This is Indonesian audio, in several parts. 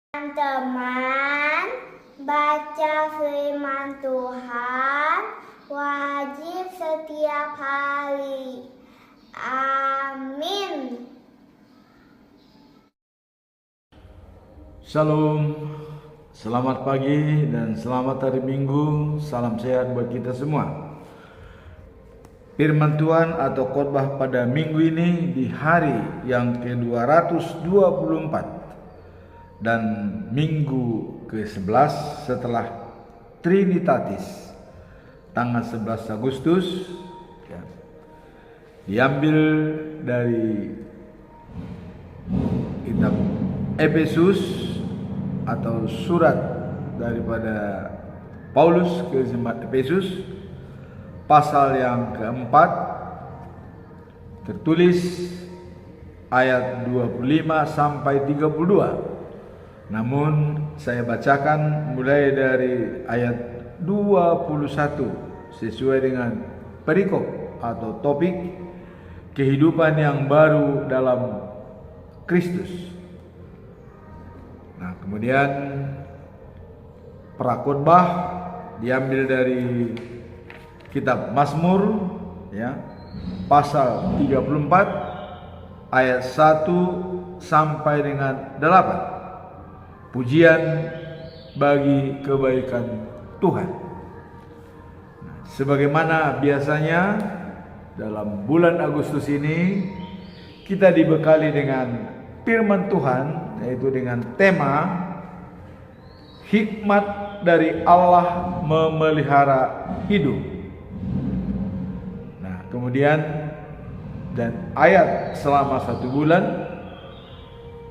Teman-teman, baca firman Tuhan wajib setiap hari. Amin. Shalom, selamat pagi dan selamat hari Minggu. Salam sehat buat kita semua. Firman Tuhan atau khotbah pada minggu ini di hari yang ke-224 dan minggu ke-11 setelah Trinitatis, tanggal 11 Agustus ya, diambil dari kitab Efesus atau surat daripada Paulus ke jemaat Efesus, pasal yang keempat, tertulis ayat 25 sampai 32. Namun saya bacakan mulai dari ayat 21 sesuai dengan perikop atau topik kehidupan yang baru dalam Kristus. Nah, kemudian prakhotbah diambil dari kitab Mazmur ya, pasal 34 ayat 1 sampai dengan 8. Pujian bagi kebaikan Tuhan. Nah, sebagaimana biasanya dalam bulan Agustus ini kita dibekali dengan firman Tuhan, yaitu dengan tema hikmat dari Allah memelihara hidup. Nah, kemudian dan ayat selama 1 bulan,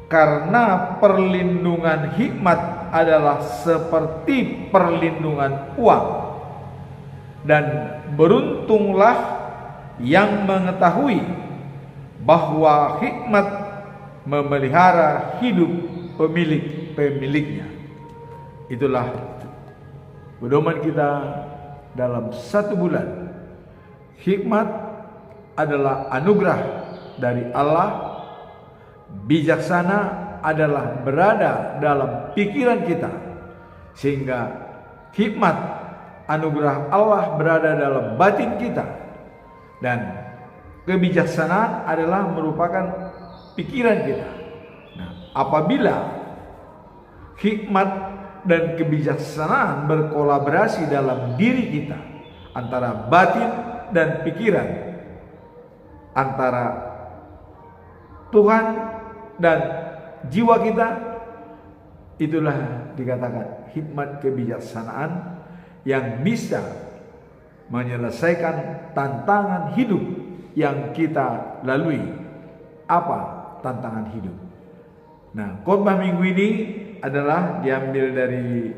karena perlindungan hikmat adalah seperti perlindungan uang, dan beruntunglah yang mengetahui bahwa hikmat memelihara hidup pemiliknya. Itulah pedoman kita dalam 1 bulan. Hikmat adalah anugerah dari Allah. Bijaksana adalah berada dalam pikiran kita, sehingga hikmat anugerah Allah berada dalam batin kita, dan kebijaksanaan adalah merupakan pikiran kita. Nah, apabila hikmat dan kebijaksanaan berkolaborasi dalam diri kita, antara batin dan pikiran, antara Tuhan dan jiwa kita, itulah dikatakan hikmat kebijaksanaan yang bisa menyelesaikan tantangan hidup yang kita lalui. Apa tantangan hidup? Nah, khotbah minggu ini adalah diambil dari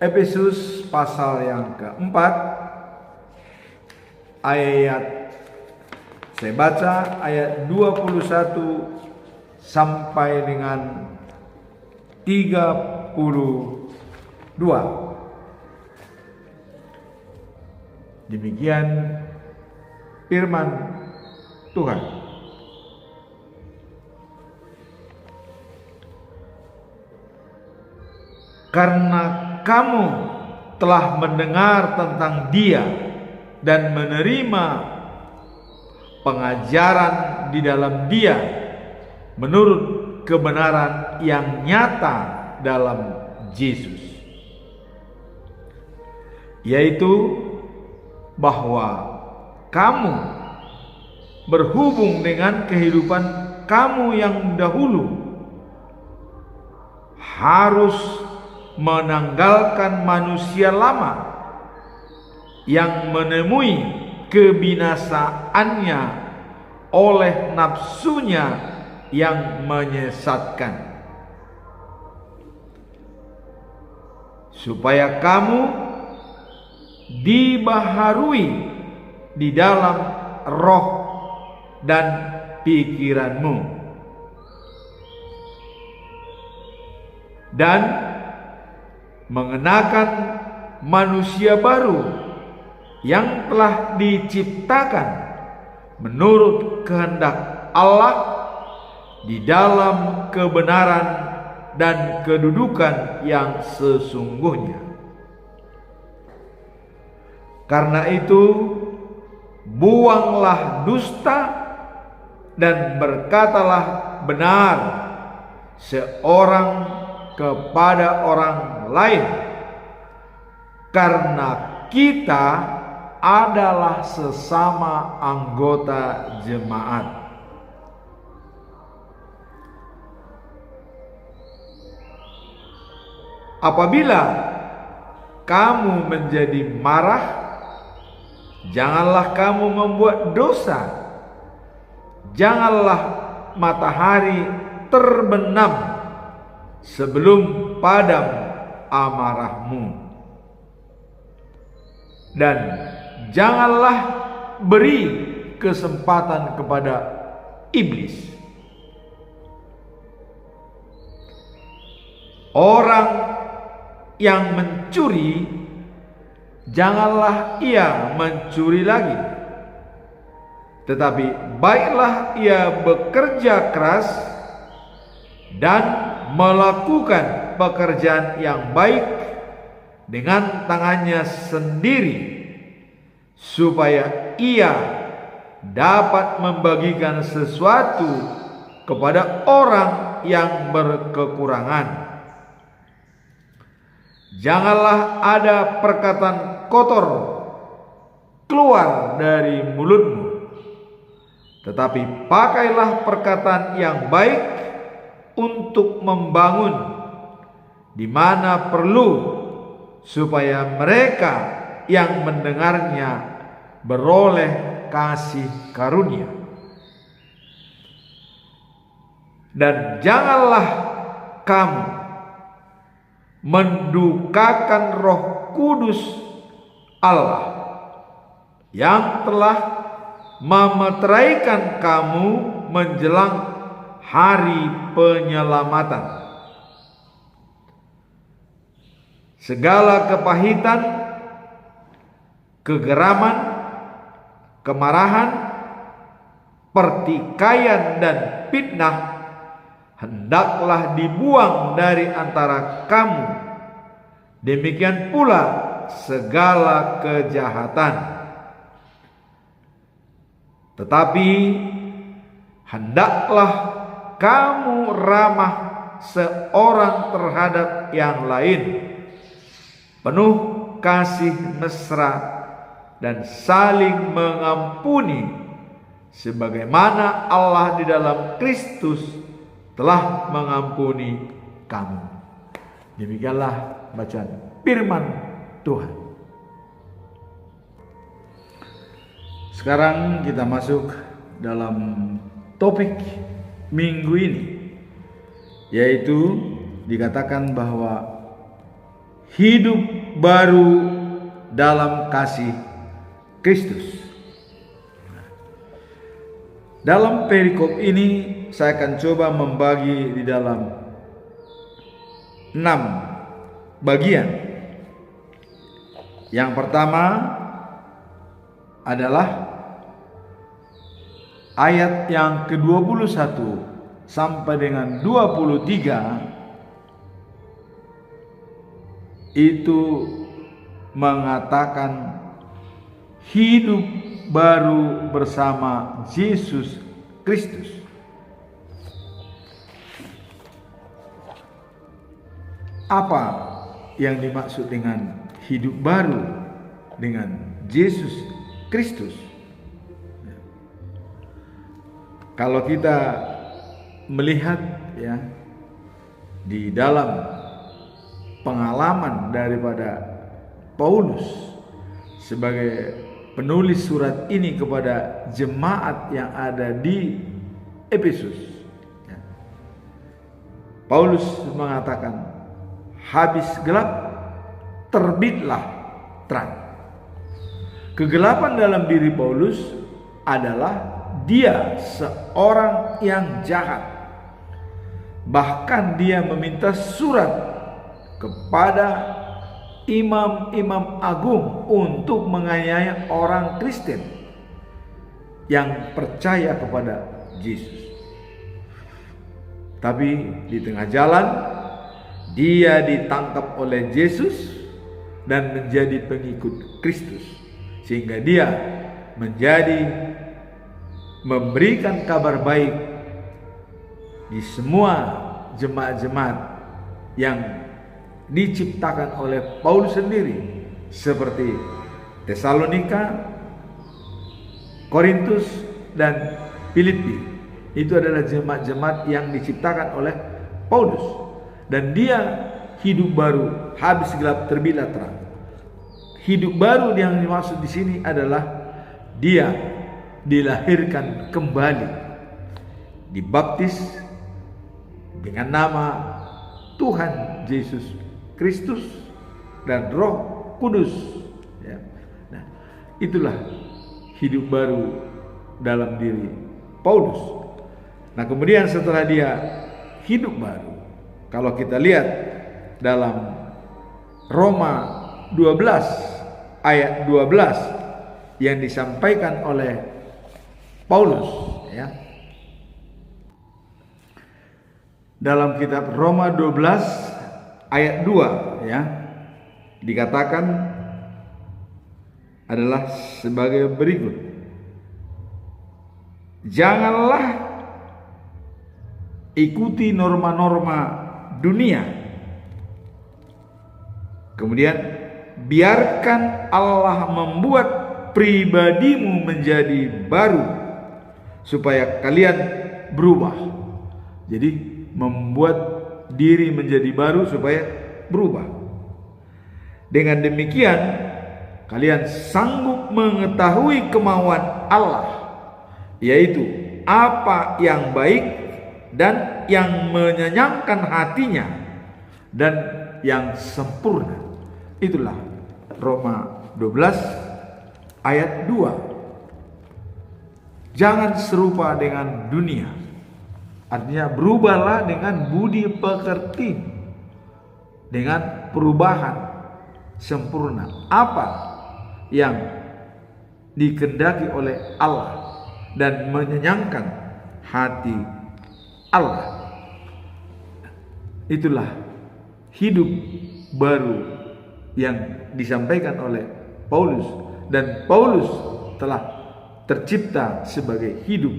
Efesus pasal yang keempat, ayat, saya baca ayat 21 sampai dengan 32. Demikian firman Tuhan. Karena kamu telah mendengar tentang Dia dan menerima pengajaran di dalam Dia menurut kebenaran yang nyata dalam Yesus, yaitu bahwa kamu berhubung dengan kehidupan kamu yang dahulu harus menanggalkan manusia lama yang menemui kebinasaannya oleh nafsunya yang menyesatkan, supaya kamu dibaharui di dalam roh dan pikiranmu, dan mengenakan manusia baru yang telah diciptakan menurut kehendak Allah di dalam kebenaran dan kedudukan yang sesungguhnya. Karena itu, buanglah dusta dan berkatalah benar seorang kepada orang lain, karena kita adalah sesama anggota jemaat. Apabila kamu menjadi marah, janganlah kamu membuat dosa. Janganlah matahari terbenam sebelum padam amarahmu. Dan janganlah beri kesempatan kepada iblis. Orang yang mencuri, janganlah ia mencuri lagi, tetapi baiklah ia bekerja keras dan melakukan pekerjaan yang baik dengan tangannya sendiri, supaya ia dapat membagikan sesuatu kepada orang yang berkekurangan. Janganlah ada perkataan kotor keluar dari mulutmu, tetapi pakailah perkataan yang baik untuk membangun di mana perlu, supaya mereka yang mendengarnya beroleh kasih karunia. Dan janganlah kamu mendukakan Roh Kudus Allah yang telah memeteraikan kamu menjelang hari penyelamatan. Segala kepahitan, kegeraman, kemarahan, pertikaian dan fitnah hendaklah dibuang dari antara kamu. Demikian pula segala kejahatan. Tetapi hendaklah kamu ramah seorang terhadap yang lain, penuh kasih mesra dan saling mengampuni, sebagaimana Allah di dalam Kristus telah mengampuni kamu. Demikianlah bacaan firman Tuhan. Sekarang kita masuk dalam topik minggu ini, yaitu dikatakan bahwa hidup baru dalam kasih Kristus. Dalam perikop ini saya akan coba membagi di dalam 6 bagian. Yang pertama adalah ayat yang ke-21 sampai dengan 23 itu mengatakan hidup baru bersama Yesus Kristus. Apa yang dimaksud dengan hidup baru dengan Yesus Kristus? Kalau kita melihat ya di dalam pengalaman daripada Paulus sebagai penulis surat ini kepada jemaat yang ada di Efesus, Paulus mengatakan, habis gelap terbitlah terang. Kegelapan dalam diri Paulus adalah dia seorang yang jahat. Bahkan dia meminta surat kepada imam-imam agung untuk menganiaya orang Kristen yang percaya kepada Yesus. Tapi di tengah jalan dia ditangkap oleh Yesus dan menjadi pengikut Kristus, sehingga dia memberikan kabar baik di semua jemaat-jemaat yang diciptakan oleh Paulus sendiri, seperti Tesalonika, Korintus, dan Filipi. Itu adalah jemaat-jemaat yang diciptakan oleh Paulus. Dan dia hidup baru, habis gelap terbitlah terang. Hidup baru yang dimaksud di sini adalah dia dilahirkan kembali, dibaptis dengan nama Tuhan Yesus Kristus dan Roh Kudus. Ya. Nah, itulah hidup baru dalam diri Paulus. Nah, kemudian setelah dia hidup baru, kalau kita lihat dalam Roma 12 ayat 12 yang disampaikan oleh Paulus, ya. Dalam kitab Roma 12 ayat 2, ya, dikatakan adalah sebagai berikut. Janganlah ikuti norma-norma dunia. Kemudian biarkan Allah membuat pribadimu menjadi baru supaya kalian berubah. Jadi membuat diri menjadi baru supaya berubah. Dengan demikian kalian sanggup mengetahui kemauan Allah, yaitu apa yang baik dan yang menyenangkan hatinya dan yang sempurna. Itulah Roma 12 ayat 2. Jangan serupa dengan dunia. Artinya berubahlah dengan budi pekerti, dengan perubahan sempurna. Apa yang dikehendaki oleh Allah dan menyenangkan hati Allah. Itulah hidup baru yang disampaikan oleh Paulus, dan Paulus telah tercipta sebagai hidup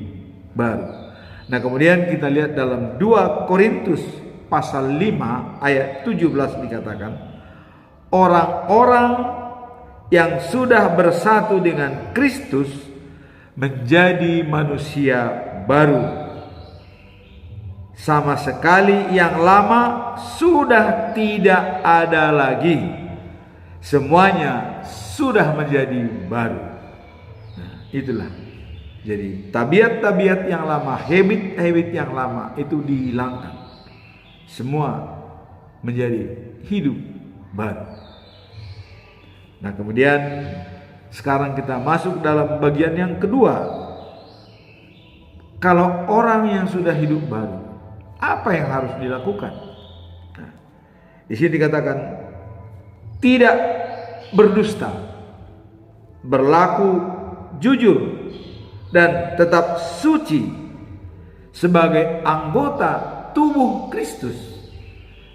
baru. Nah, kemudian kita lihat dalam 2 Korintus pasal 5 ayat 17 dikatakan, orang-orang yang sudah bersatu dengan Kristus menjadi manusia baru. Sama sekali yang lama sudah tidak ada lagi. Semuanya sudah menjadi baru. Nah, itulah. Jadi tabiat-tabiat yang lama, habit-habit yang lama itu dihilangkan. Semua menjadi hidup baru. Nah, kemudian sekarang kita masuk dalam bagian yang kedua. Kalau orang yang sudah hidup baru, apa yang harus dilakukan? Nah, di sini dikatakan tidak berdusta, berlaku jujur, dan tetap suci sebagai anggota tubuh Kristus.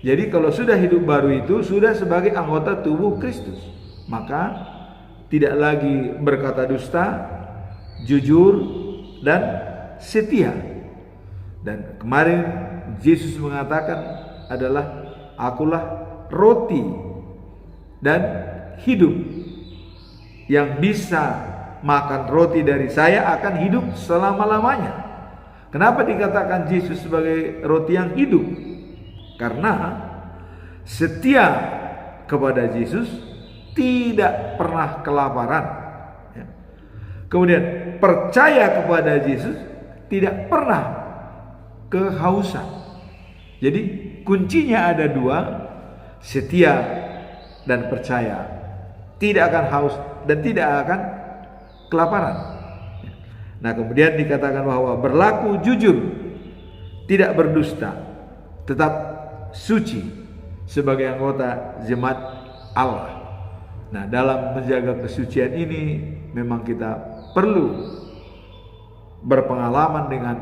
Jadi kalau sudah hidup baru itu sudah sebagai anggota tubuh Kristus, maka tidak lagi berkata dusta, jujur, dan setia. Dan kemarin Yesus mengatakan adalah akulah roti dan hidup. Yang bisa makan roti dari saya akan hidup selama-lamanya. Kenapa dikatakan Yesus sebagai roti yang hidup? Karena setia kepada Yesus tidak pernah kelaparan. Kemudian percaya kepada Yesus tidak pernah kehausan. Jadi kuncinya ada dua, setia dan percaya. Tidak akan haus dan tidak akan kelaparan. Nah, kemudian dikatakan bahwa berlaku jujur, tidak berdusta, tetap suci sebagai anggota jemaat Allah. Nah, dalam menjaga kesucian ini memang kita perlu berpengalaman dengan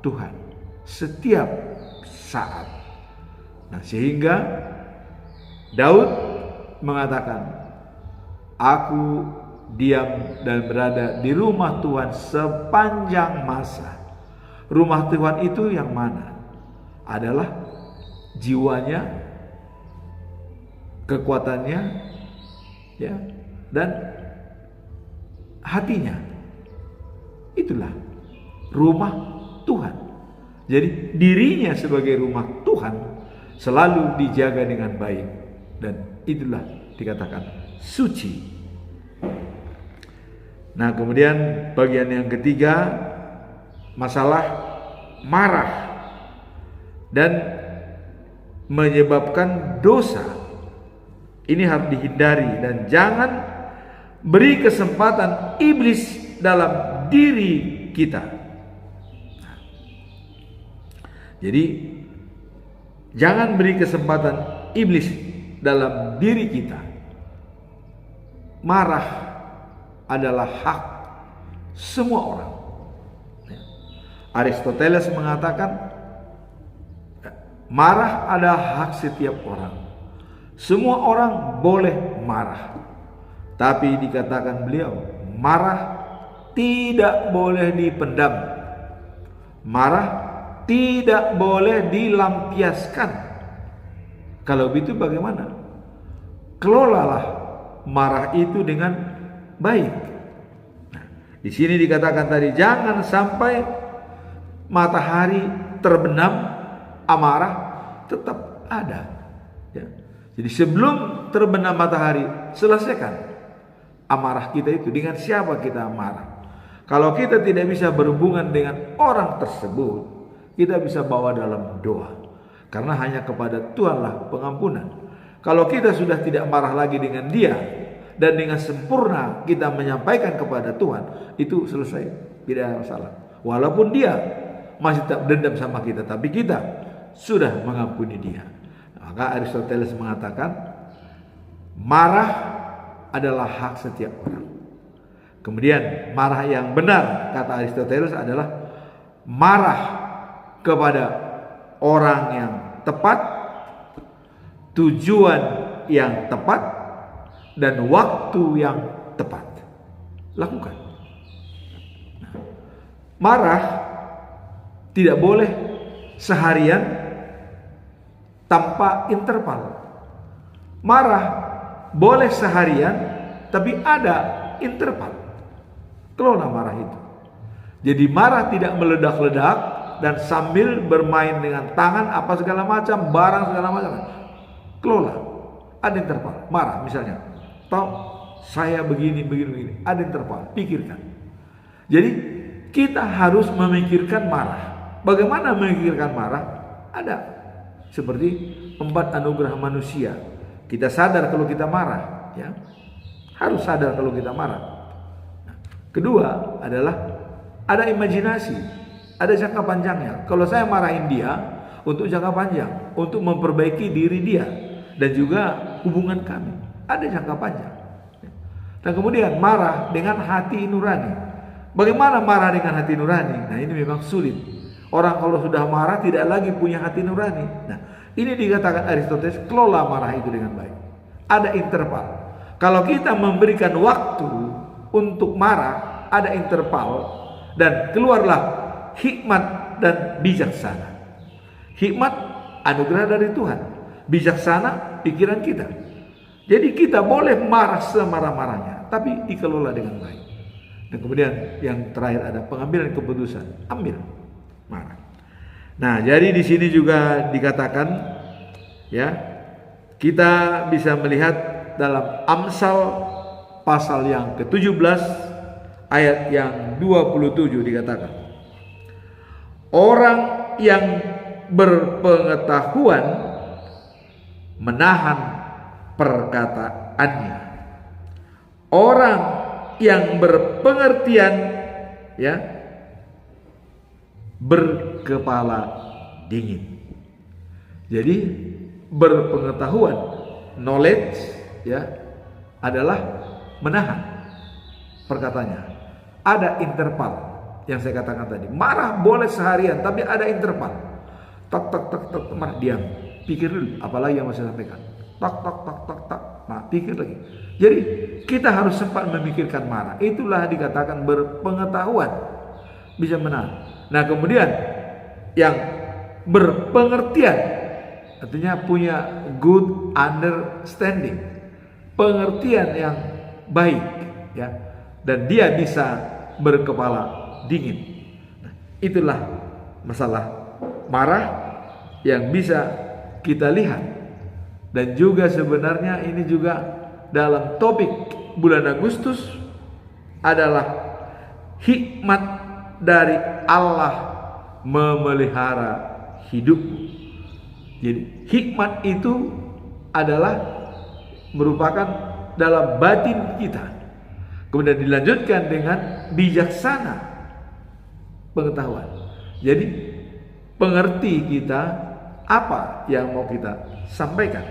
Tuhan setiap saat. Nah, sehingga Daud mengatakan, aku diam dan berada di rumah Tuhan sepanjang masa. Rumah Tuhan itu yang mana? Adalah jiwanya, kekuatannya, ya, dan hatinya. Itulah rumah Tuhan. Jadi dirinya sebagai rumah Tuhan selalu dijaga dengan baik, dan itulah dikatakan suci. Nah, kemudian bagian yang ketiga, masalah marah dan menyebabkan dosa. Ini harus dihindari dan jangan beri kesempatan iblis dalam diri kita. Jadi jangan beri kesempatan iblis dalam diri kita. Marah adalah hak semua orang. Aristoteles mengatakan marah adalah hak setiap orang. Semua orang boleh marah. Tapi dikatakan beliau, marah tidak boleh dipendam. Marah tidak boleh dilampiaskan. Kalau begitu bagaimana? Kelolalah marah itu dengan baik. Nah, di sini dikatakan tadi, jangan sampai matahari terbenam, amarah tetap ada. Ya. Jadi sebelum terbenam matahari, selesaikan amarah kita itu. Dengan siapa kita marah? Kalau kita tidak bisa berhubungan dengan orang tersebut, kita bisa bawa dalam doa. Karena hanya kepada Tuhanlah pengampunan. Kalau kita sudah tidak marah lagi dengan dia, dan dengan sempurna kita menyampaikan kepada Tuhan, itu selesai, tidak ada masalah. Walaupun dia masih tak dendam sama kita, tapi kita sudah mengampuni dia. Maka Aristoteles mengatakan marah adalah hak setiap orang. Kemudian marah yang benar, kata Aristoteles, adalah marah kepada orang yang tepat, tujuan yang tepat, dan waktu yang tepat. Lakukan. Nah, marah tidak boleh seharian tanpa interval. Marah boleh seharian, tapi ada interval. Kelola marah itu. Jadi marah tidak meledak-ledak dan sambil bermain dengan tangan apa segala macam, barang segala macam. Kelola. Ada interval. Marah misalnya. Tahu saya begini. Ada interval. Pikirkan. Jadi kita harus memikirkan marah. Bagaimana memikirkan marah? Ada. Seperti 4 anugerah manusia. Kita sadar kalau kita marah, ya. Harus sadar kalau kita marah. Nah, kedua adalah ada imajinasi, ada jangka panjangnya. Kalau saya marahin dia untuk jangka panjang, untuk memperbaiki diri dia dan juga hubungan kami, ada jangka panjang. Dan kemudian marah dengan hati nurani. Bagaimana marah dengan hati nurani? Nah, ini memang sulit. Orang kalau sudah marah tidak lagi punya hati nurani. Nah, ini dikatakan Aristoteles, kelola marah itu dengan baik. Ada interval. Kalau kita memberikan waktu untuk marah, ada interval, dan keluarlah hikmat dan bijaksana. Hikmat anugerah dari Tuhan, bijaksana pikiran kita. Jadi kita boleh marah semarah-marahnya, tapi dikelola dengan baik. Dan kemudian yang terakhir ada pengambilan keputusan, ambil marah. Nah, jadi di sini juga dikatakan, ya, kita bisa melihat dalam Amsal pasal yang ke-17 ayat yang 27 dikatakan, orang yang berpengetahuan menahan perkataannya, orang yang berpengertian, ya, berkepala dingin. Jadi berpengetahuan, knowledge, ya, adalah menahan perkataannya. Ada interval yang saya katakan tadi. Marah boleh seharian, tapi ada interval. Tek marah, diam. pikir dulu, apalagi yang mau saya sampaikan. Tak, tak, tak, tak, tak. Nah, pikir lagi. Jadi kita harus sempat memikirkan marah. Itulah dikatakan berpengetahuan, bisa menahan. Nah, kemudian yang berpengertian, artinya punya good understanding, pengertian yang baik, ya, dan dia bisa berkepala dingin. Nah, itulah masalah marah yang bisa kita lihat. Dan juga sebenarnya ini juga dalam topik bulan Agustus adalah hikmat dari Allah memelihara hidupmu. Jadi hikmat itu adalah merupakan dalam batin kita. Kemudian dilanjutkan dengan bijaksana pengetahuan. Jadi pengerti kita apa yang mau kita sampaikan.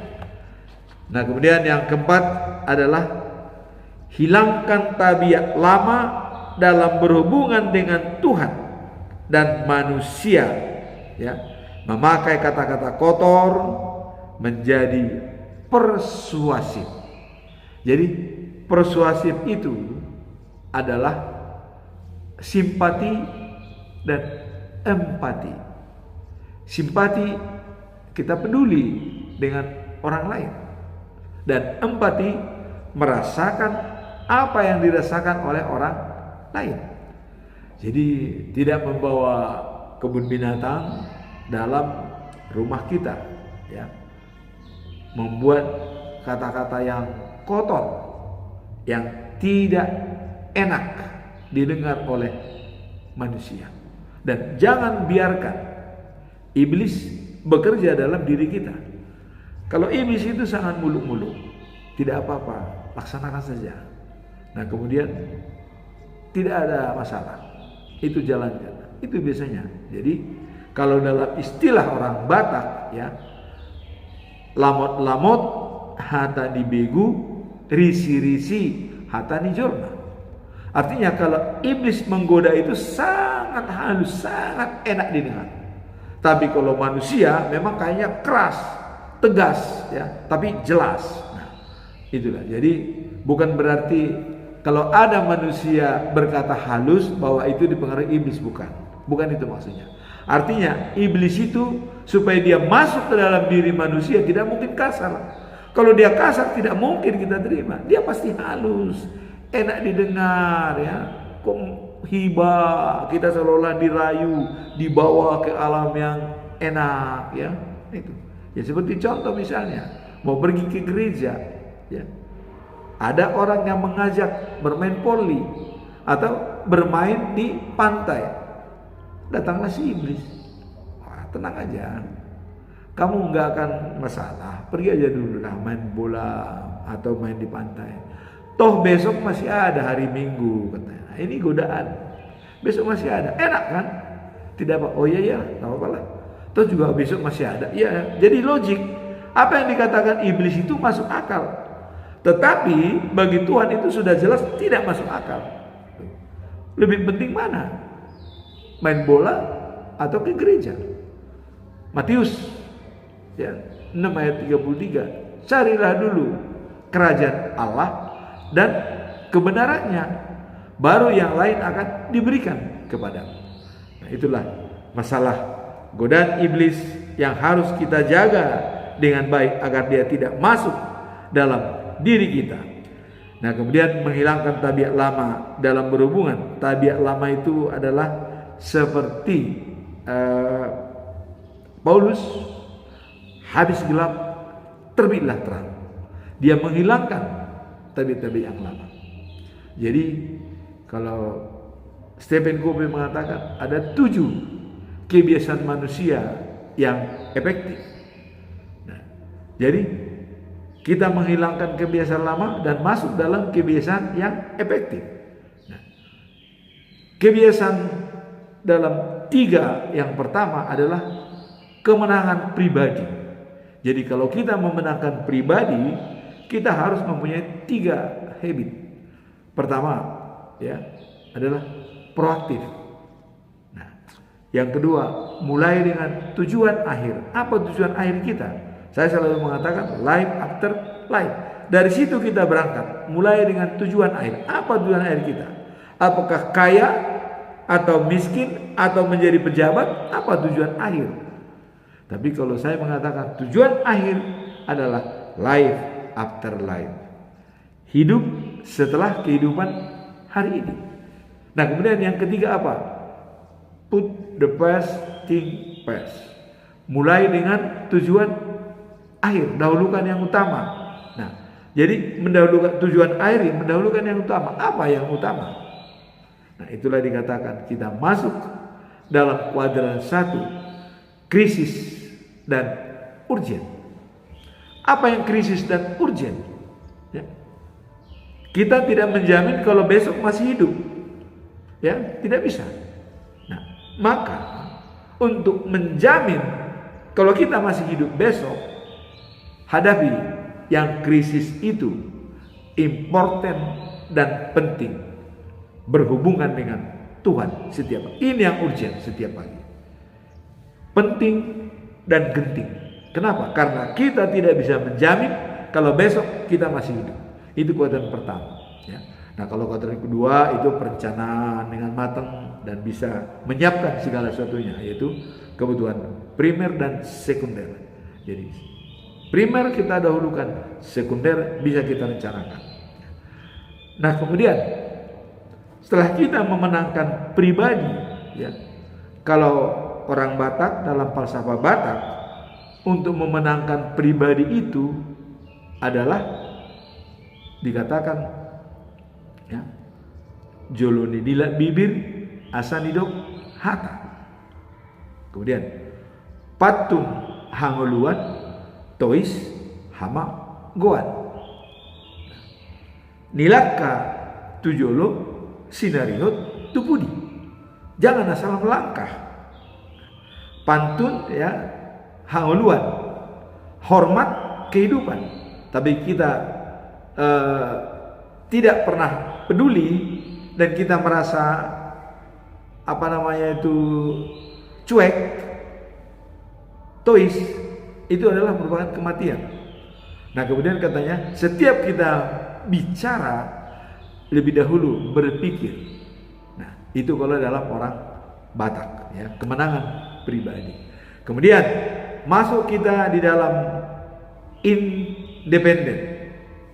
Nah, kemudian yang keempat adalah hilangkan tabiat lama dalam berhubungan dengan Tuhan dan manusia, ya. Memakai kata-kata kotor menjadi persuasif. Jadi persuasif itu adalah simpati dan empati. Simpati, kita peduli dengan orang lain, dan empati, merasakan apa yang dirasakan oleh orang lain. Jadi tidak membawa kebun binatang dalam rumah kita, ya. Membuat kata-kata yang kotor, yang tidak enak didengar oleh manusia. Dan jangan biarkan iblis bekerja dalam diri kita. Kalau iblis itu sangat muluk-muluk, tidak apa-apa, laksanakan saja. Nah, kemudian tidak ada masalah, itu jalankan. Itu biasanya. Jadi kalau dalam istilah orang Batak, ya, lamot-lamot hatani begu, risi-risi hatani jorna. Artinya kalau iblis menggoda itu sangat halus, sangat enak didengar. Tapi kalau manusia memang kayaknya keras, tegas, ya, tapi jelas. Nah, itulah. Jadi bukan berarti kalau ada manusia berkata halus bahwa itu dipengaruhi iblis, bukan. Bukan itu maksudnya. Artinya iblis itu supaya dia masuk ke dalam diri manusia tidak mungkin kasar. Kalau dia kasar tidak mungkin kita terima. Dia pasti halus, enak didengar, ya. Kok hibah, kita seolah-olah dirayu, dibawa ke alam yang enak, ya. Itu. Ya seperti contoh misalnya mau pergi ke gereja, ya. Ada orang yang mengajak bermain poli atau bermain di pantai. Datanglah si iblis. Wah, tenang aja. Kamu nggak akan masalah. Pergi aja dulu lah main bola atau main di pantai. Toh besok masih ada hari Minggu katanya. Nah, ini godaan. Besok masih ada. Enak kan? Tidak apa. Oh iya, nggak apa-apa lah. Toh juga besok masih ada. Iya. Jadi logik. Apa yang dikatakan iblis itu masuk akal. Tetapi bagi Tuhan itu sudah jelas tidak masuk akal. Lebih penting mana? Main bola atau ke gereja? Matius, ya, 6 ayat 33. Carilah dulu kerajaan Allah dan kebenarannya, baru yang lain akan diberikan kepadamu. Nah, itulah masalah godaan iblis yang harus kita jaga dengan baik agar dia tidak masuk dalam diri kita. Nah, kemudian menghilangkan tabiat lama dalam berhubungan. Tabiat lama itu adalah seperti Paulus, habis gelap terbitlah terang. Dia menghilangkan tabiat-tabiat yang lama. Jadi kalau Stephen Covey mengatakan ada 7 kebiasaan manusia yang efektif. Nah, jadi kita menghilangkan kebiasaan lama dan masuk dalam kebiasaan yang efektif. Nah, kebiasaan dalam 3 yang pertama adalah kemenangan pribadi. Jadi kalau kita memenangkan pribadi, kita harus mempunyai 3 habit. Pertama, ya, adalah proaktif. Nah, yang kedua, mulai dengan tujuan akhir. Apa tujuan akhir kita? Saya selalu mengatakan life after life. Dari situ kita berangkat, mulai dengan tujuan akhir. Apa tujuan akhir kita? Apakah kaya atau miskin atau menjadi pejabat? Apa tujuan akhir? Tapi kalau saya mengatakan tujuan akhir adalah life after life. Hidup setelah kehidupan hari ini. Nah, kemudian yang ketiga apa? Put the past thing first. Mulai dengan tujuan akhir, dahulukan yang utama. Nah, jadi mendahulukan tujuan akhir, mendahulukan yang utama. Apa yang utama? Nah, itulah dikatakan kita masuk dalam kuadran 1, krisis dan urgen. Apa yang krisis dan urgen? Ya. Kita tidak menjamin kalau besok masih hidup. Ya, tidak bisa. Nah, maka untuk menjamin kalau kita masih hidup besok, hadapi yang krisis itu important dan penting, berhubungan dengan Tuhan setiap pagi. Ini yang urgent setiap pagi, penting dan genting. Kenapa? Karena kita tidak bisa menjamin kalau besok kita masih hidup. Itu kuadran pertama, ya. Nah, kalau kuadran kedua itu perencanaan dengan matang dan bisa menyiapkan segala sesuatunya, yaitu kebutuhan primer dan sekunder. Jadi primer kita dahulukan, sekunder bisa kita rencanakan. Nah, kemudian setelah kita memenangkan pribadi, ya, kalau orang Batak dalam falsafah Batak, untuk memenangkan pribadi itu adalah dikatakan, ya, joloni dilat bibir, asanidok hata. Kemudian patung hangoluan, tois hama goan. Nilaka tujolo sinarihot tupudi. Jangan asal melangkah. Pantun, ya, hangoluan, hormat kehidupan. Tapi kita tidak pernah peduli dan kita merasa cuek. Tois itu adalah merupakan kematian. Nah, kemudian katanya setiap kita bicara lebih dahulu berpikir. Nah, itu kalau dalam orang Batak, ya, kemenangan pribadi. Kemudian masuk kita di dalam independen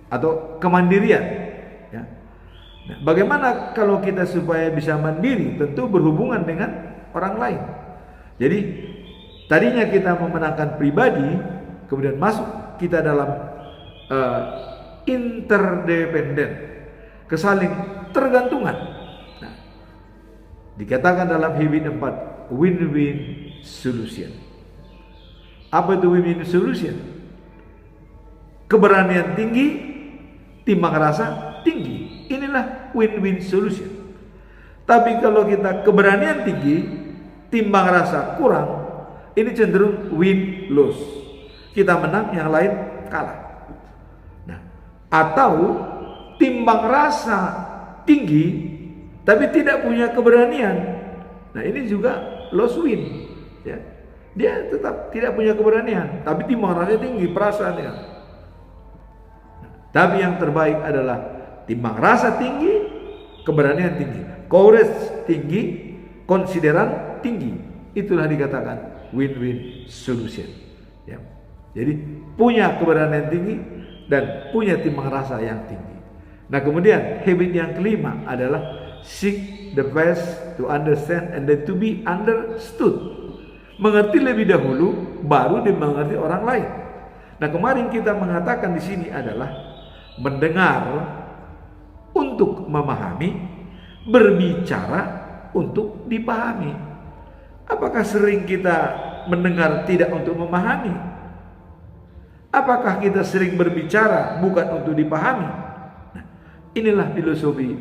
atau kemandirian, ya. Nah, bagaimana kalau kita supaya bisa mandiri? Tentu berhubungan dengan orang lain. Jadi tadinya kita memenangkan pribadi, kemudian masuk kita dalam interdependen, kesaling tergantungan. Nah, dikatakan dalam Habit 4, win-win solution. Apa itu win-win solution? Keberanian tinggi, timbang rasa tinggi. Inilah win-win solution. Tapi kalau kita keberanian tinggi, timbang rasa kurang, ini cenderung win-lose. Kita menang, yang lain kalah. Nah, atau timbang rasa tinggi, tapi tidak punya keberanian. Nah, ini juga loss win, ya. Dia tetap tidak punya keberanian, tapi timbang rasa tinggi, perasaannya. Tapi yang terbaik adalah timbang rasa tinggi, keberanian tinggi, courage tinggi, konsideran tinggi. Itulah dikatakan win-win solution, ya. Jadi punya keberanian tinggi dan punya timbang rasa yang tinggi. Nah, kemudian habit yang kelima adalah seek the best to understand and then to be understood. Mengerti lebih dahulu, baru dimengerti orang lain. Nah, kemarin kita mengatakan di sini adalah mendengar untuk memahami, berbicara untuk dipahami. Apakah sering kita mendengar tidak untuk memahami? Apakah kita sering berbicara bukan untuk dipahami? Nah, inilah filosofi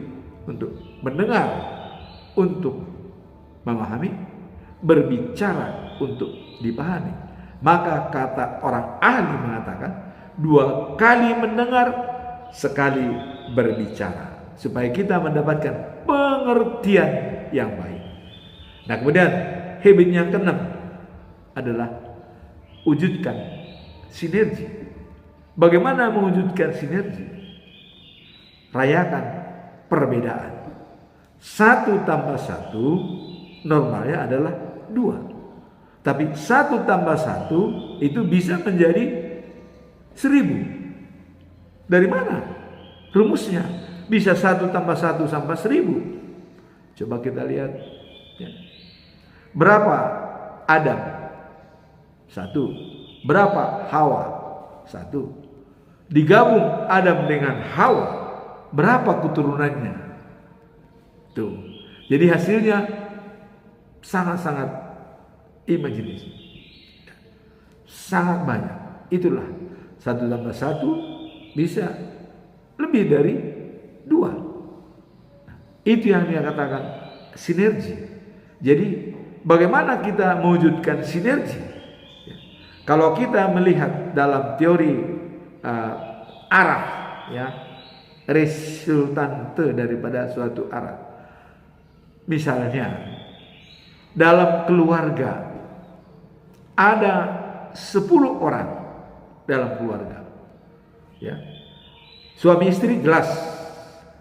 untuk mendengar untuk memahami, berbicara untuk dipahami. Maka kata orang ahli mengatakan 2 kali mendengar, sekali berbicara, supaya kita mendapatkan pengertian yang baik. Nah, kemudian habit yang keenam adalah wujudkan sinergi. Bagaimana mewujudkan sinergi? Rayakan perbedaan. 1 tambah 1 normalnya adalah 2. Tapi 1 tambah 1 itu bisa menjadi 1000. Dari mana rumusnya? Bisa 1 tambah 1 sampai 1000. Coba kita lihat. Ya. Berapa Adam? 1. Berapa Hawa? 1. Digabung Adam dengan Hawa, berapa keturunannya? Tuh. Jadi hasilnya sangat-sangat imajinasi. Sangat banyak. Itulah 1 tambah 1 bisa lebih dari 2. Itu yang dia katakan sinergi. Jadi bagaimana kita mewujudkan sinergi? Kalau kita melihat dalam teori arah, ya, resultante daripada suatu arah. Misalnya dalam keluarga ada 10 orang dalam keluarga, ya. Suami istri jelas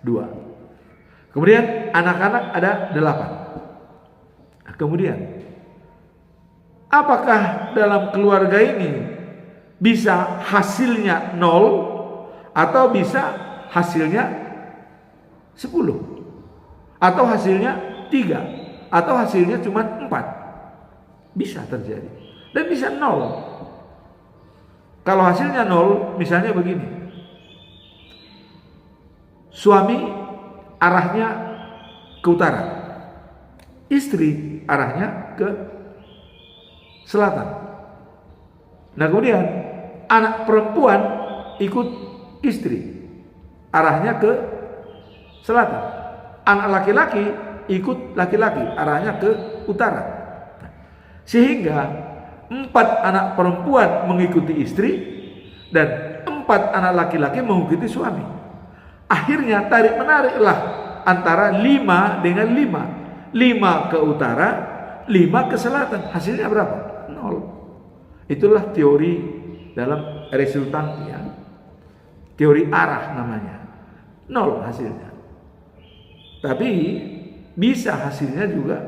2. Kemudian anak-anak ada 8. Nah, kemudian apakah dalam keluarga ini bisa hasilnya 0 atau bisa hasilnya 10 atau hasilnya 3 atau hasilnya cuma 4? Bisa terjadi dan bisa 0. Kalau hasilnya 0, misalnya begini, suami arahnya ke utara, istri arahnya ke selatan. Nah, kemudian anak perempuan ikut istri, arahnya ke selatan. Anak laki-laki ikut laki-laki, arahnya ke utara. Sehingga 4 anak perempuan mengikuti istri dan 4 anak laki-laki mengikuti suami. Akhirnya tarik-menariklah antara 5 dengan 5. 5 ke utara, 5 ke selatan. Hasilnya berapa? 0. Itulah teori dalam resultan, ya. Teori arah namanya. 0 hasilnya. Tapi bisa hasilnya juga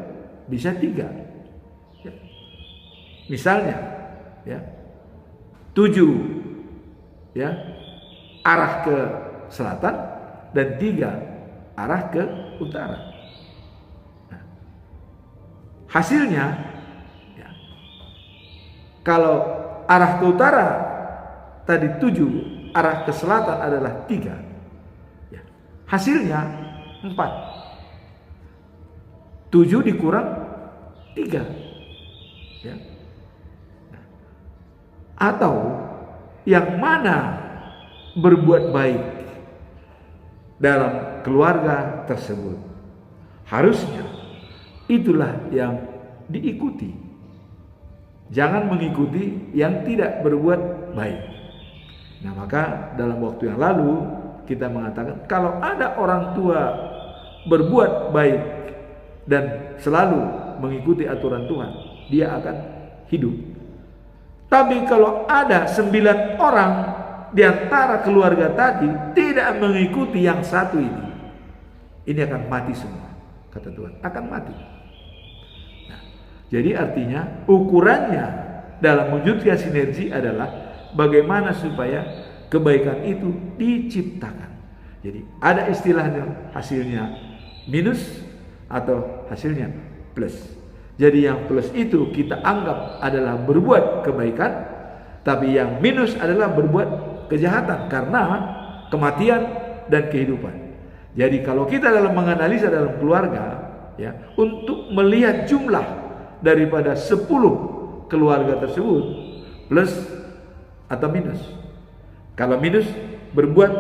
bisa 3. Ya. Misalnya, ya, 7, ya, arah ke selatan dan 3 arah ke utara. Nah, hasilnya, ya, kalau arah ke utara tadi 7, arah ke selatan adalah 3. Ya. Hasilnya 4. 7 dikurang 3. Ya. Nah, atau yang mana berbuat baik dalam keluarga tersebut, harusnya itulah yang diikuti. Jangan mengikuti yang tidak berbuat baik. Nah, maka dalam waktu yang lalu kita mengatakan kalau ada orang tua berbuat baik dan selalu mengikuti aturan Tuhan, dia akan hidup. Tapi kalau ada 9 orang di antara keluarga tadi tidak mengikuti yang satu ini akan mati semua, kata Tuhan, akan mati. Nah, jadi artinya ukurannya dalam mewujudkan sinergi adalah bagaimana supaya kebaikan itu diciptakan. Jadi ada istilahnya hasilnya minus atau hasilnya plus. Jadi yang plus itu kita anggap adalah berbuat kebaikan, tapi yang minus adalah berbuat kejahatan karena kematian dan kehidupan. Jadi kalau kita dalam menganalisa dalam keluarga, ya, untuk melihat jumlah daripada 10 keluarga tersebut plus atau minus. Kalau minus berbuat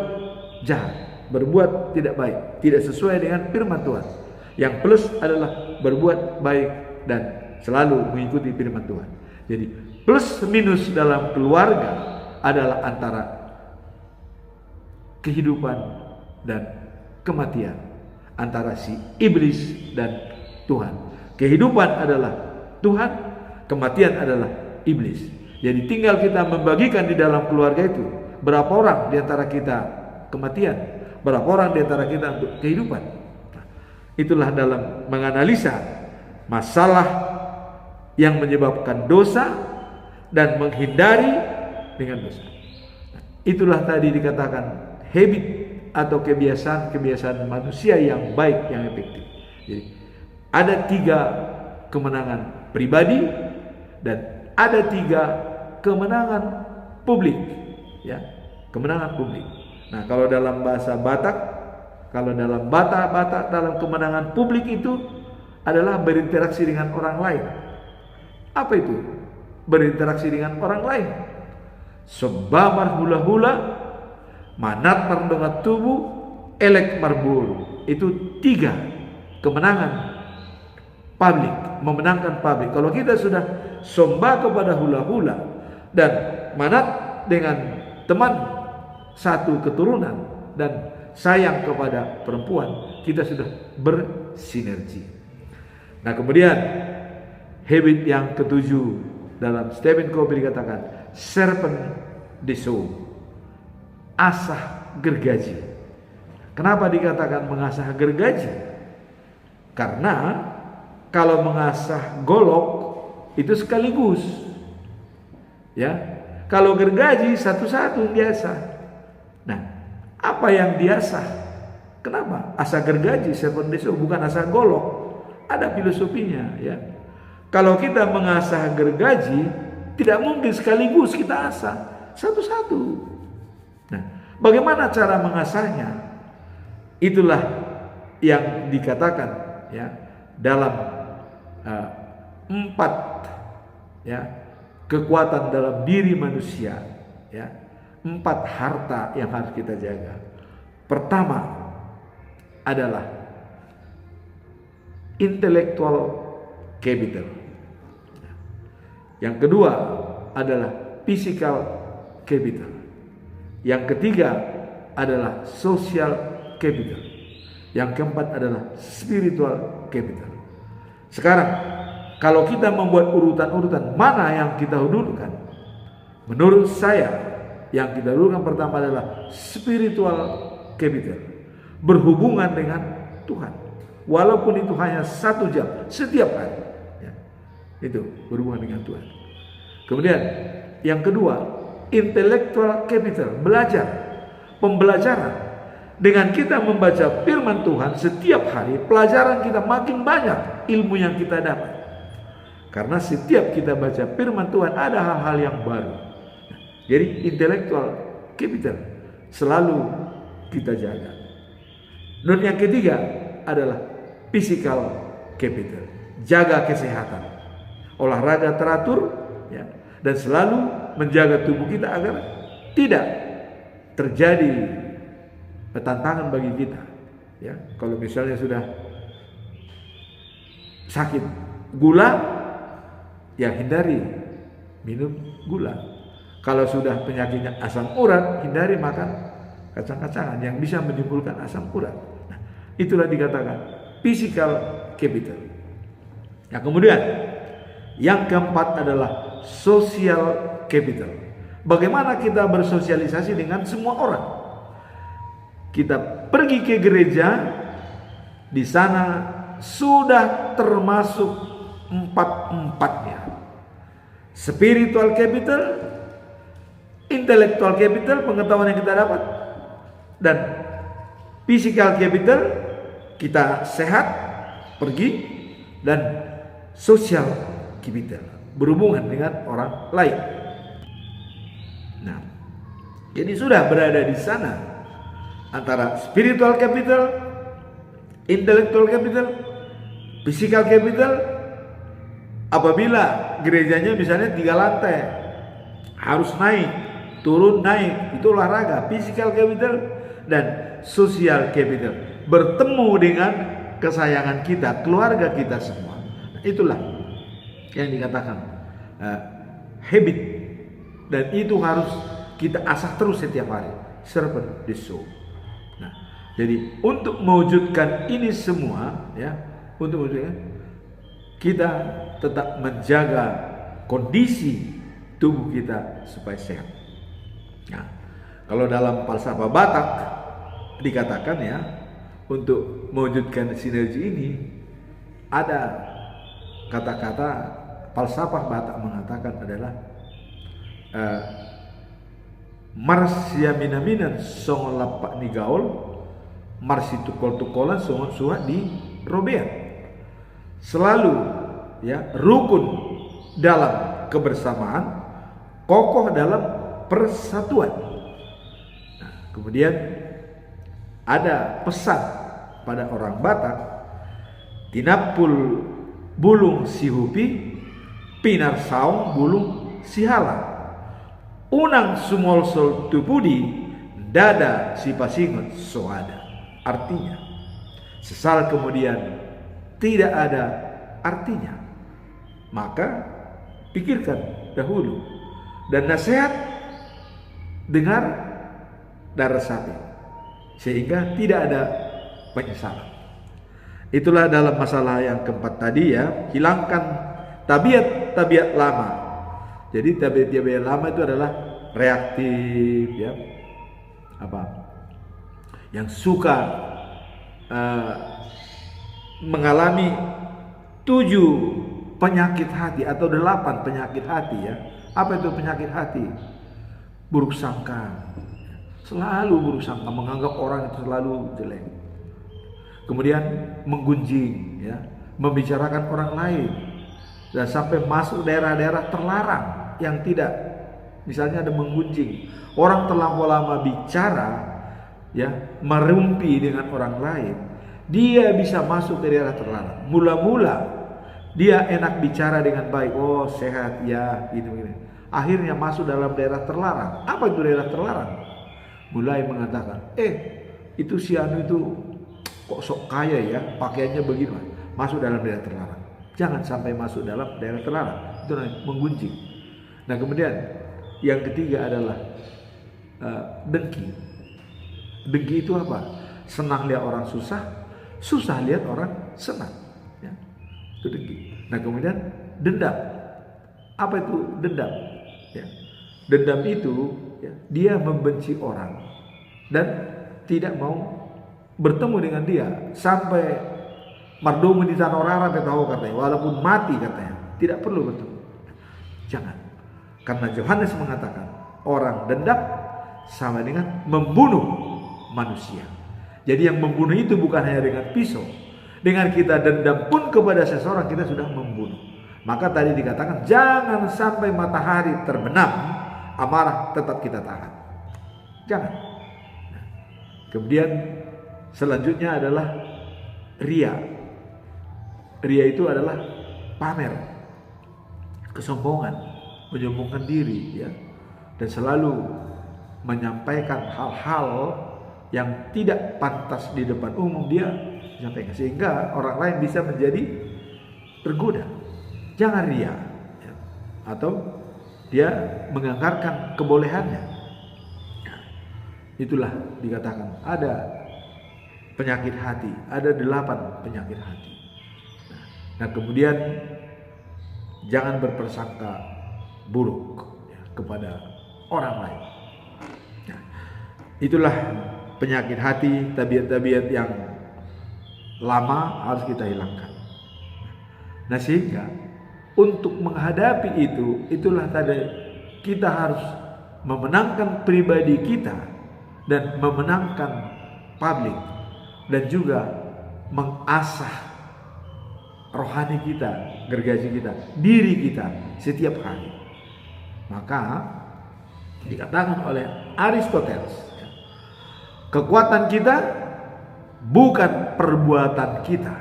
jahat, berbuat tidak baik, tidak sesuai dengan firman Tuhan. Yang plus adalah berbuat baik dan selalu mengikuti firman Tuhan. Jadi plus minus dalam keluarga adalah antara kehidupan dan kematian, antara si iblis dan Tuhan. Kehidupan adalah Tuhan, kematian adalah iblis. Jadi tinggal kita membagikan di dalam keluarga itu, berapa orang di antara kita kematian, berapa orang di antara kita untuk kehidupan. Nah, itulah dalam menganalisa masalah yang menyebabkan dosa dan menghindari dengan dosa. Nah, itulah tadi dikatakan habit atau kebiasaan-kebiasaan manusia yang baik, yang efektif. Jadi ada 3 kemenangan pribadi dan ada 3 kemenangan publik, ya, kemenangan publik. Nah, kalau dalam bahasa Batak, kalau dalam Batak dalam kemenangan publik itu adalah berinteraksi dengan orang lain. Apa itu? Berinteraksi dengan orang lain. Sebamar hula-hula, manat mardongat tubuh, elek marburu. Itu 3 kemenangan publik, memenangkan publik. Kalau kita sudah somba kepada hula-hula dan manat dengan teman satu keturunan dan sayang kepada perempuan, kita sudah bersinergi. Nah, kemudian habit yang ke-7 dalam Stephen Covey dikatakan serpent the soul, asah gergaji. Kenapa dikatakan mengasah gergaji? Karena kalau mengasah golok itu sekaligus, ya. Kalau gergaji satu-satu biasa. Nah, apa yang diasah? Kenapa? Asah gergaji, serpent the soul, bukan asah golok. Ada filosofinya, ya. Kalau kita mengasah gergaji, tidak mungkin sekaligus kita asah satu-satu. Nah, bagaimana cara mengasahnya? Itulah yang dikatakan, ya, dalam 4 ya kekuatan dalam diri manusia, ya, 4 harta yang harus kita jaga. Pertama adalah intellectual capital. Yang kedua adalah physical capital. Yang ketiga adalah social capital. Yang keempat adalah spiritual capital. Sekarang kalau kita membuat urutan-urutan mana yang kita dulukan, menurut saya yang kita dulukan pertama adalah spiritual capital, berhubungan dengan Tuhan, walaupun itu hanya 1 jam setiap hari, ya, itu berhubungan dengan Tuhan. Kemudian yang kedua, intellectual capital, belajar, pembelajaran. Dengan kita membaca firman Tuhan setiap hari, pelajaran kita makin banyak, ilmu yang kita dapat. Karena setiap kita baca firman Tuhan ada hal-hal yang baru. Jadi intellectual capital selalu kita jaga. Dan yang ketiga adalah physical capital, jaga kesehatan, olahraga teratur, ya, dan selalu menjaga tubuh kita agar tidak terjadi tantangan bagi kita, ya. Kalau misalnya sudah sakit gula, ya hindari minum gula. Kalau sudah penyakitnya asam urat, hindari makan kacang-kacangan yang bisa menimbulkan asam urat. Nah, itulah dikatakan physical capital. Nah, kemudian yang keempat adalah social capital. Bagaimana kita bersosialisasi dengan semua orang? Kita pergi ke gereja, di sana sudah termasuk 4-4-nya. Spiritual capital, intellectual capital, pengetahuan yang kita dapat, dan physical capital, kita sehat, pergi, dan social capital, berhubungan dengan orang lain. Nah, jadi sudah berada di sana antara spiritual capital, intellectual capital, physical capital. Apabila gerejanya misalnya 3 lantai, harus naik, turun, naik, itu olahraga. Physical capital dan social capital bertemu dengan kesayangan kita, keluarga kita semua. Itulah yang dikatakan habit, dan itu harus kita asah terus setiap hari. Serpent the soul. Nah, jadi untuk mewujudkan ini semua, ya, kita tetap menjaga kondisi tubuh kita supaya sehat. Nah, kalau dalam falsafah Batak dikatakan ya, untuk mewujudkan sinergi ini ada kata-kata falsafah Batak mengatakan adalah Marsia minaminan songon lapak ni gaul, marsi tukol-tukolan songon suha di robean. Selalu ya rukun dalam kebersamaan, kokoh dalam persatuan. Nah, kemudian ada pesan pada orang Batak, tinapul bulung sihupi, pinar saung bulung sihala. Unang sumol sol tupudi, dada si pasingot soada. Artinya, sesal kemudian tidak ada artinya. Maka pikirkan dahulu, dan nasihat dengar dan resapi, sehingga tidak ada penyesalan. Itulah dalam masalah yang keempat tadi ya, hilangkan tabiat-tabiat lama. Jadi tabiat-tabiat lama itu adalah reaktif ya, yang suka mengalami 7 penyakit hati atau 8 penyakit hati ya. Apa itu penyakit hati? Buruk sangka, selalu buruk sangka, menganggap orang itu selalu jelek. Kemudian menggunjing ya, membicarakan orang lain, dan sampai masuk daerah-daerah terlarang yang tidak, misalnya ada menggunjing, orang terlampau lama bicara ya, merumpi dengan orang lain, dia bisa masuk ke daerah terlarang. Mula-mula dia enak bicara dengan baik, oh sehat ya, gitu. Akhirnya masuk dalam daerah terlarang. Apa itu daerah terlarang? Mulai mengatakan, itu si anu itu kok sok kaya ya, pakaiannya begini. Masuk dalam daerah terlarang. Jangan sampai masuk dalam daerah terlarang. Itu namanya menggunjing. Nah kemudian yang ketiga adalah dengki. Dengki itu apa? Senang lihat orang susah, susah lihat orang senang. Ya. Itu dengki. Nah kemudian dendam. Apa itu dendam? Ya. Dendam itu ya, dia membenci orang dan tidak mau bertemu dengan dia sampai mardomu di tanah orang tahu katanya, walaupun mati katanya tidak perlu bertemu. Jangan, karena Yohanes mengatakan orang dendam sama dengan membunuh manusia. Jadi yang membunuh itu bukan hanya dengan pisau. Dengan kita dendam pun kepada seseorang kita sudah membunuh. Maka tadi dikatakan jangan sampai matahari terbenam, amarah tetap kita tahan. Jangan. Nah, kemudian selanjutnya adalah ria. Ria itu adalah pamer, kesombongan, menyombongkan diri ya, dan selalu menyampaikan hal-hal yang tidak pantas di depan umum dia sampaikan, sehingga orang lain bisa menjadi tergoda. Jangan ria ya, atau dia menganggarkan kebolehannya. Nah, itulah dikatakan ada penyakit hati, ada 8 penyakit hati. Nah kemudian jangan berprasangka buruk ya, kepada orang lain. Nah, itulah penyakit hati, tabiat-tabiat yang lama harus kita hilangkan. Nah sehingga untuk menghadapi itu, itulah tadi kita harus memenangkan pribadi kita dan memenangkan publik, dan juga mengasah rohani kita, gergaji kita, diri kita setiap hari. Maka dikatakan oleh Aristoteles, kekuatan kita bukan perbuatan kita.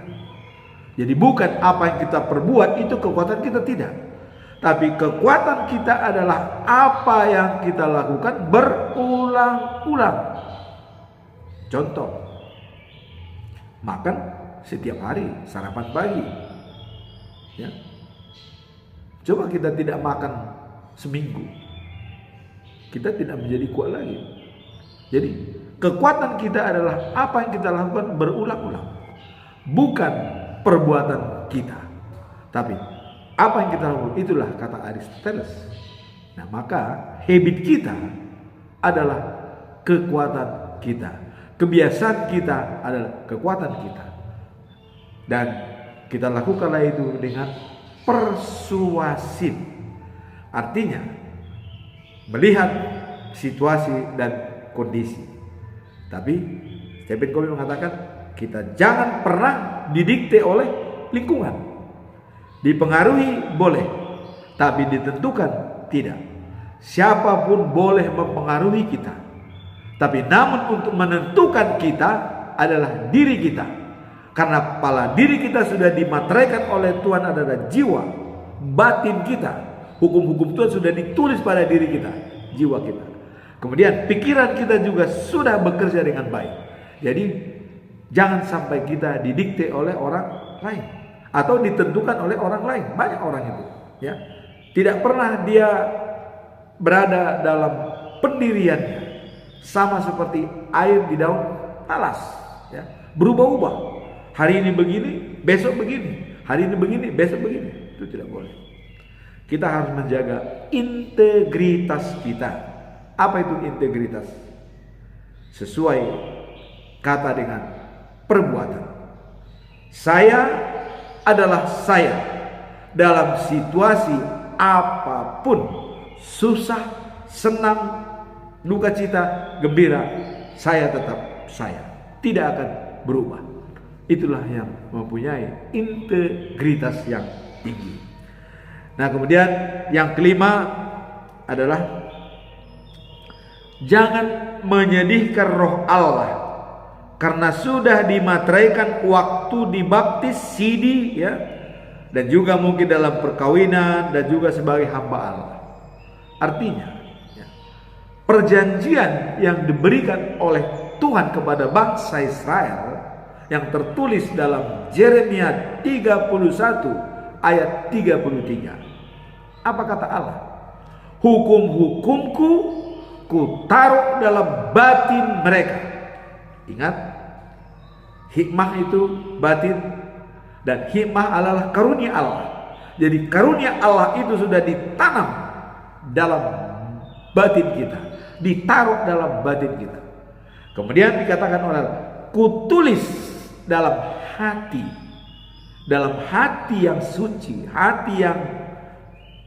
Jadi bukan apa yang kita perbuat itu kekuatan kita, tidak. Tapi kekuatan kita adalah apa yang kita lakukan berulang-ulang. Contoh, makan setiap hari, sarapan pagi ya. Coba kita tidak makan seminggu, kita tidak menjadi kuat lagi. Jadi kekuatan kita adalah apa yang kita lakukan berulang-ulang, bukan perbuatan kita, tapi apa yang kita lakukan. Itulah kata Aristoteles, Nah, maka habit kita adalah kekuatan kita. Kebiasaan kita adalah kekuatan kita. Dan kita lakukanlah itu dengan persuasif. Artinya melihat situasi dan kondisi. Tapi Stephen Covey mengatakan kita jangan pernah didikte oleh lingkungan. Dipengaruhi boleh, tapi ditentukan tidak. Siapapun boleh mempengaruhi kita, tapi namun untuk menentukan kita adalah diri kita. Karena kepala diri kita sudah dimateraikan oleh Tuhan adalah jiwa, batin kita. Hukum-hukum Tuhan sudah ditulis pada diri kita, jiwa kita. Kemudian pikiran kita juga sudah bekerja dengan baik. Jadi jangan sampai kita didikte oleh orang lain atau ditentukan oleh orang lain. Banyak orang itu, ya. Tidak pernah dia berada dalam pendiriannya, sama seperti air di daun talas, ya. Berubah-ubah. Hari ini begini, besok begini. Hari ini begini, besok begini. Itu tidak boleh. Kita harus menjaga integritas kita. Apa itu integritas? Sesuai kata dengan perbuatan. Saya adalah saya dalam situasi apapun, susah, senang, duka cita, gembira, saya tetap saya. Tidak akan berubah. Itulah yang mempunyai integritas yang tinggi. Nah, kemudian yang kelima adalah jangan menyedihkan roh Allah karena sudah dimateraikan waktu dibaptis Sidi, ya, dan juga mungkin dalam perkawinan dan juga sebagai hamba Allah. Artinya, ya, perjanjian yang diberikan oleh Tuhan kepada bangsa Israel yang tertulis dalam Yeremia 31 ayat 33. Apa kata Allah? Hukum-hukumku ku taruh dalam batin mereka. Ingat, hikmah itu batin dan hikmah adalah karunia Allah. Jadi karunia Allah itu sudah ditanam dalam batin kita, ditaruh dalam batin kita. Kemudian dikatakan oleh Allah, kutulis dalam hati yang suci, hati yang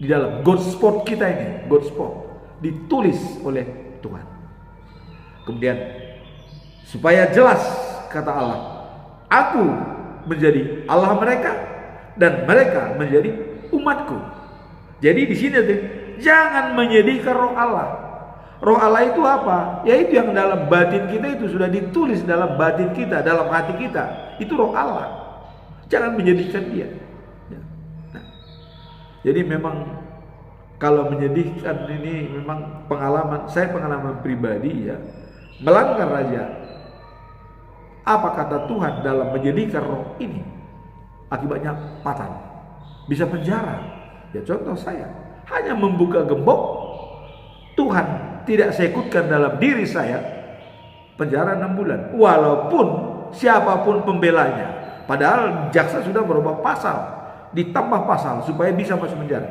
di dalam God spot kita ini, God spot ditulis oleh Tuhan. Kemudian supaya jelas kata Allah, aku menjadi Allah mereka dan mereka menjadi umatku. Jadi di sini jangan menyedihkan roh Allah. Roh Allah itu apa? Yaitu yang dalam batin kita itu sudah ditulis dalam batin kita, dalam hati kita. Itu roh Allah. Jangan menyedihkan dia. Nah, jadi memang kalau menyedihkan ini memang pengalaman pribadi, ya. Melanggar raja. Apa kata Tuhan dalam menyedihkan roh ini? Akibatnya fatal. Bisa penjara. Ya, contoh saya hanya membuka gembok, Tuhan tidak saya ikutkan dalam diri saya, penjara 6 bulan. Walaupun siapapun pembelanya, padahal jaksa sudah berubah pasal, ditambah pasal supaya bisa masuk penjara.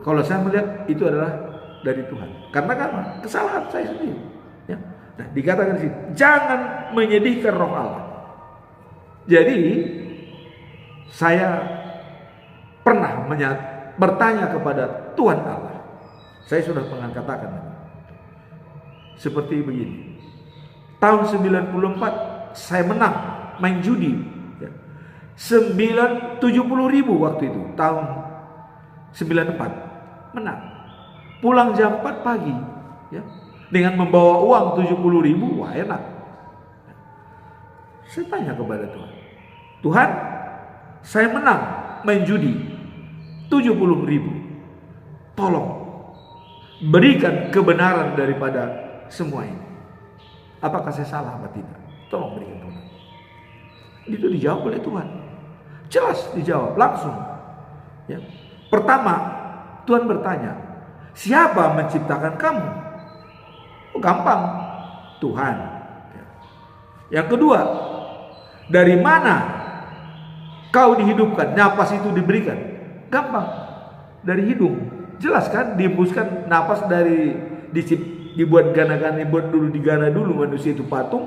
Kalau saya melihat itu adalah dari Tuhan. Karena kan kesalahan saya sendiri. Ya. Nah, dikatakan di sini, jangan menyedihkan roh Allah. Jadi saya pernah bertanya kepada Tuhan Allah. Saya sudah pernah katakan seperti begini. Tahun 94 saya menang main judi, ya. 70.000 waktu itu, tahun 94 menang. Pulang jam 4 pagi, ya, dengan membawa uang 70.000, wah enak. Saya tanya kepada Tuhan, Tuhan, saya menang main judi 70.000. Tolong berikan kebenaran daripada semua ini. Apakah saya salah atau tidak? Tolong berikan Tuhan. Itu dijawab oleh Tuhan. Jelas dijawab langsung. Ya. Pertama, Tuhan bertanya, siapa menciptakan kamu? Oh, gampang, Tuhan. Ya. Yang kedua, dari mana kau dihidupkan? Napas itu diberikan? Gampang, dari hidung. Jelas kan, dihembuskan napas dari dibuat gana-gana, dibuat dulu digana dulu manusia itu patung,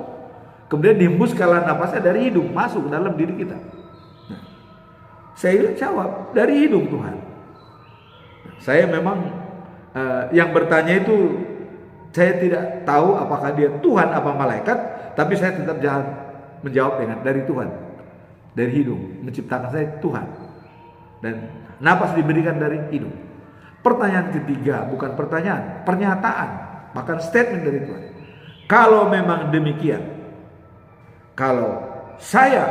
kemudian dihembuskanlah napasnya dari hidung masuk ke dalam diri kita. Nah, saya jawab dari hidung Tuhan. Nah, saya memang yang bertanya itu saya tidak tahu apakah dia Tuhan apa malaikat, tapi saya tetap menjawab dengan dari Tuhan, dari hidung, menciptakan saya Tuhan, dan napas diberikan dari hidung. Pertanyaan ketiga, bukan pertanyaan, pernyataan, bahkan statement dari Tuhan. Kalau memang demikian, kalau saya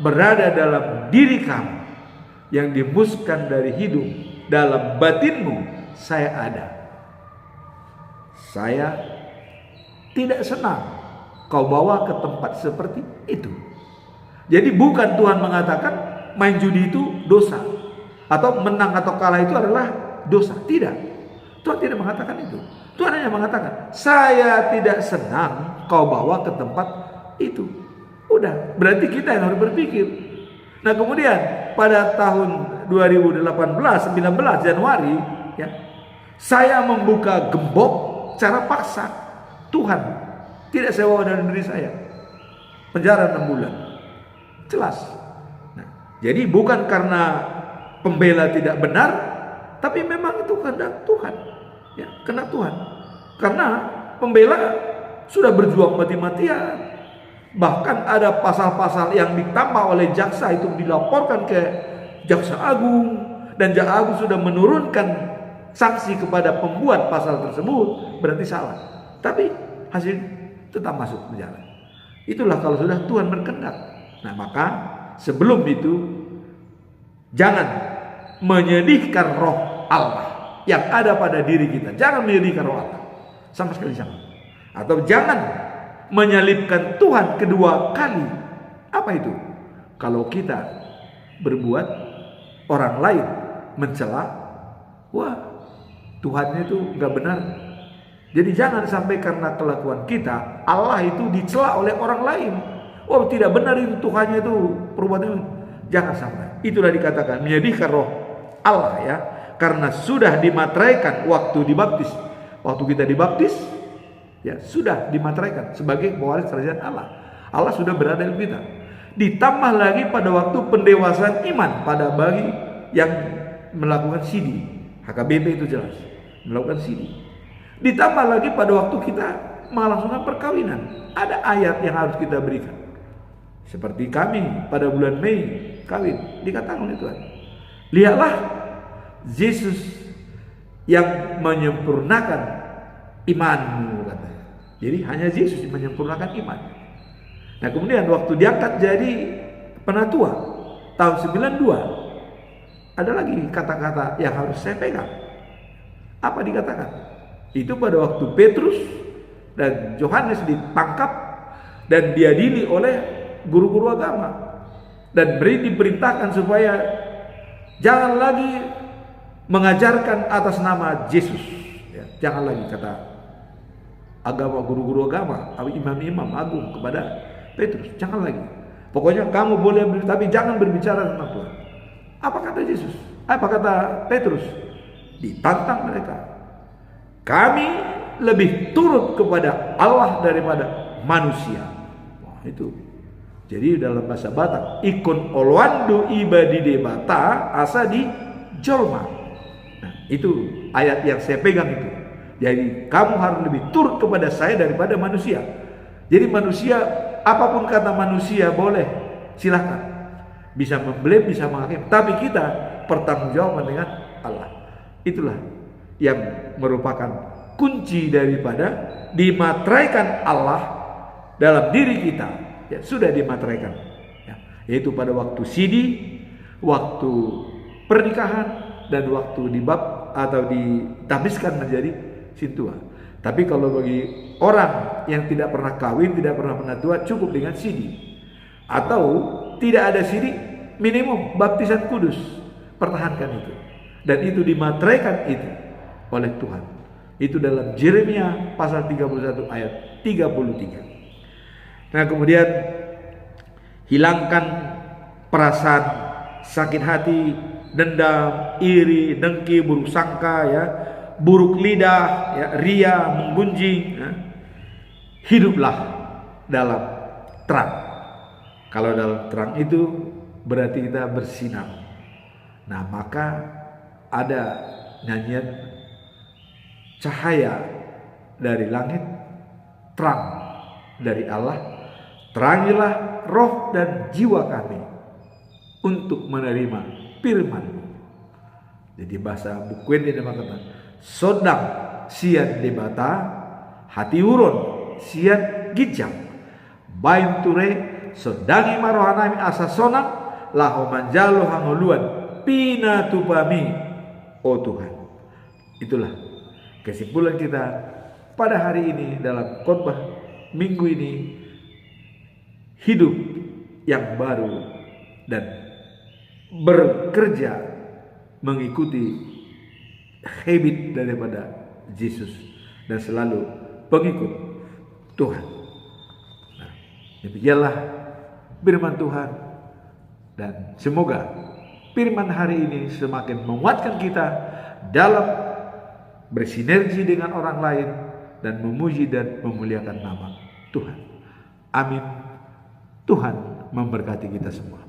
berada dalam diri kamu yang dihembuskan dari hidung, dalam batinmu saya ada. Saya tidak senang kau bawa ke tempat seperti itu. Jadi bukan Tuhan mengatakan main judi itu dosa, atau menang atau kalah itu adalah dosa. Tidak, Tuhan tidak mengatakan itu. Tuhan hanya mengatakan, saya tidak senang kau bawa ke tempat itu. Udah, berarti kita yang harus berpikir. Nah kemudian pada tahun 2018, 19 Januari ya, saya membuka gembok secara paksa. Tuhan tidak saya bawa dari diri saya. Penjara 6 bulan. Jelas. Nah, jadi bukan karena pembela tidak benar, tapi memang itu kehendak Tuhan, ya, kehendak Tuhan. Karena pembela sudah berjuang mati-matian. Bahkan ada pasal-pasal yang ditambah oleh jaksa itu dilaporkan ke Jaksa Agung, dan Jaksa Agung sudah menurunkan sanksi kepada pembuat pasal tersebut, berarti salah. Tapi hasil tetap masuk penjara. Itulah kalau sudah Tuhan berkehendak. Nah, maka sebelum itu jangan menyedihkan roh Allah yang ada pada diri kita. Jangan menyedihkan roh Allah, sama sekali jangan. Atau jangan menyalibkan Tuhan kedua kali. Apa itu? Kalau kita berbuat, orang lain mencela, wah Tuhannya itu nggak benar. Jadi jangan sampai karena kelakuan kita Allah itu dicela oleh orang lain. Oh tidak benar itu Tuhannya itu perbuatan. Jangan sampai. Itulah dikatakan menyedihkan roh Allah ya, karena sudah dimateraikan waktu dibaptis. Waktu kita dibaptis, ya sudah dimateraikan sebagai pewaris kerajaan Allah. Allah sudah berada dalam kita. Ditambah lagi pada waktu pendewasaan iman pada bagi yang melakukan sidi, HKBP itu jelas melakukan sidi. Ditambah lagi pada waktu kita melangsungkan perkawinan, ada ayat yang harus kita berikan. Seperti kami pada bulan Mei kawin, dikatakan oleh Tuhan, lihatlah Yesus yang menyempurnakan imanmu, katanya. Jadi hanya Yesus yang menyempurnakan iman. Nah kemudian waktu diangkat jadi penatua tahun 92, ada lagi kata-kata yang harus saya pegang. Apa dikatakan? Itu pada waktu Petrus dan Yohanes ditangkap dan diadili oleh guru-guru agama, dan diperintahkan supaya jangan lagi mengajarkan atas nama Yesus, ya, jangan lagi kata agama, guru-guru agama, imam-imam agung kepada Petrus, jangan lagi. Pokoknya kamu boleh tapi jangan berbicara tentang Tuhan. Apa kata Yesus? Apa kata Petrus? Ditantang mereka. Kami lebih turut kepada Allah daripada manusia. Wah, itu. Jadi dalam bahasa Batak, ikon olwandu ibadi de bata asa di jolma. Nah, itu ayat yang saya pegang itu. Jadi kamu harus lebih turut kepada saya daripada manusia. Jadi manusia, apapun kata manusia boleh, silahkan. Bisa membelem, bisa menghakimi. Tapi kita pertanggungjawaban dengan Allah. Itulah yang merupakan kunci daripada dimateraikan Allah dalam diri kita. Ya, sudah dimateraikan. Ya, yaitu pada waktu sidi, waktu pernikahan, dan waktu dibab atau ditabiskan menjadi sintua. Tapi kalau bagi orang yang tidak pernah kawin, tidak pernah penatua, cukup dengan sidi. Atau tidak ada sidi, minimum baptisan kudus. Pertahankan itu. Dan itu dimateraikan itu oleh Tuhan. Itu dalam Yeremia pasal 31 ayat 33. Nah kemudian hilangkan perasaan sakit hati dendam, iri, dengki, buruk sangka, ya, buruk lidah, ya, ria, menggunjing, ya. Hiduplah dalam terang. Kalau dalam terang itu berarti kita bersinar. Nah, maka ada nyanyian cahaya dari langit, terang dari Allah, terangilah roh dan jiwa kami untuk menerima firman-Mu. Jadi bahasa buku ini kata sodang sian debata hati urun sian gijang bain ture sodangi marohanami asa sonang laho manjalo hangoluan pina tupami, oh Tuhan. Itulah kesimpulan kita pada hari ini dalam khotbah minggu ini, hidup yang baru dan bekerja mengikuti habit daripada Yesus dan selalu pengikut Tuhan. Nah, demikianlah firman Tuhan, dan semoga firman hari ini semakin menguatkan kita dalam bersinergi dengan orang lain dan memuji dan memuliakan nama Tuhan. Amin. Tuhan memberkati kita semua.